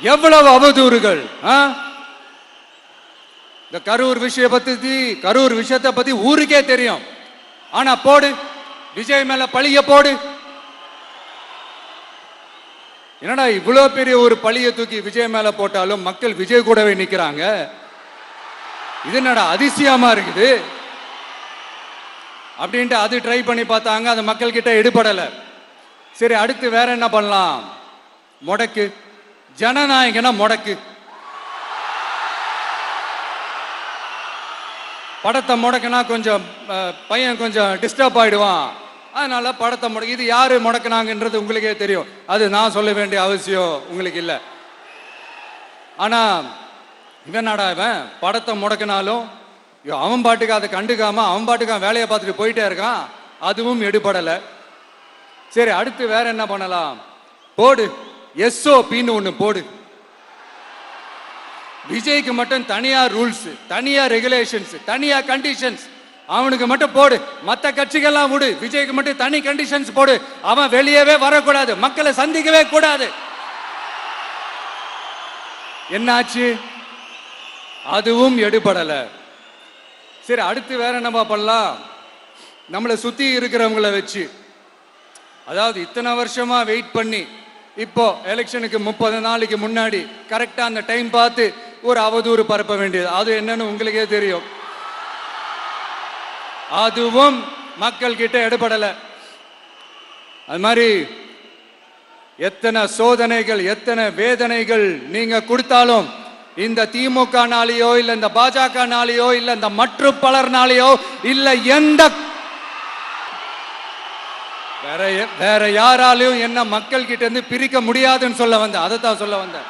எவ்வளவு அவதூறுகள். இந்த கரூர் விஷயத்தை பத்தி ஊருக்கே தெரியும். ஆனா போடு, விஜய் மேல பழிய போடு. என்னடா இவ்வளவு பெரிய ஒரு பழிய தூக்கி விஜய் மேல போட்டாலும் மக்கள் விஜய் கூடவே நிக்கிறாங்க. இது என்னடா அதிசயமா இருக்குது அப்படின்ட்டு அது ட்ரை பண்ணி பார்த்தாங்க. அது மக்கள் கிட்ட எடுபடல. சரி, அடுத்து வேற என்ன பண்ணலாம்? முடக்கு, ஜனநாயகனா முடக்கு. படத்தை முடக்குனா கொஞ்சம் பையன் கொஞ்சம் டிஸ்டர்ப் ஆயிடுவான். அதனால படத்தை முடக்கு. இது யாரு முடக்குனாங்கன்றது உங்களுக்கே தெரியும். அது நான் சொல்ல வேண்டிய அவசியம் உங்களுக்கு இல்லை. ஆனா இவன் நாடா இவன் படத்தை முடக்கினாலும் அவன் பாட்டுக்கு அதை கண்டுக்காம அவன் பாட்டுக்கு வேலையை பார்த்துட்டு போயிட்டே இருக்கான். அதுவும் எடுபடலை. சரி, அடுத்து வேற என்ன பண்ணலாம்? போடு, எஸ்ஓபின்னு ஒண்ணு போடு. விஜய்க்கு மட்டும் தனியா ரூல்ஸ், தனியா ரெகுலேஷன்ஸ், தனியா கண்டிஷன்ஸ். அவனுக்கு மட்டும் போடு. மற்ற கட்சிகள்லாம் விடு, விஜய்க்கு மட்டும் தனி கண்டிஷன்ஸ் போடு. அவன் வெளியவே வரக்கூடாது, மக்களை சந்திக்கவே கூடாது. என்னாச்சு? அதுவும் எடுபடல. சரி, அடுத்து வேற என்ன பண்ணலாம்? நம்மளை சுத்தி இருக்கிறவங்கள வச்சு, அதாவது இத்தனை வருஷமா வெயிட் பண்ணி இப்போ எலெக்ஷனுக்கு 30 நாளைக்கு முன்னாடி கரெக்டா அந்த டைம் பார்த்து ஒரு அவதூறு பரப்ப வேண்டியது. அது என்னன்னு உங்களுக்கே தெரியும். அதுவும் மக்கள் கிட்ட எடுபடல. அது மாதிரி எத்தனை சோதனைகள், எத்தனை வேதனைகள் நீங்க கொடுத்தாலும் இந்த திமுக நாளையோ இல்ல இந்த பாஜக நாளையோ இல்ல இந்த மற்றும் பலர் நாளையோ இல்ல எந்த வேற யாராலையும் என்ன மக்கள் கிட்ட இருந்து பிரிக்க முடியாதுன்னு சொல்ல வந்தேன். அதை தான் சொல்ல வந்தேன்.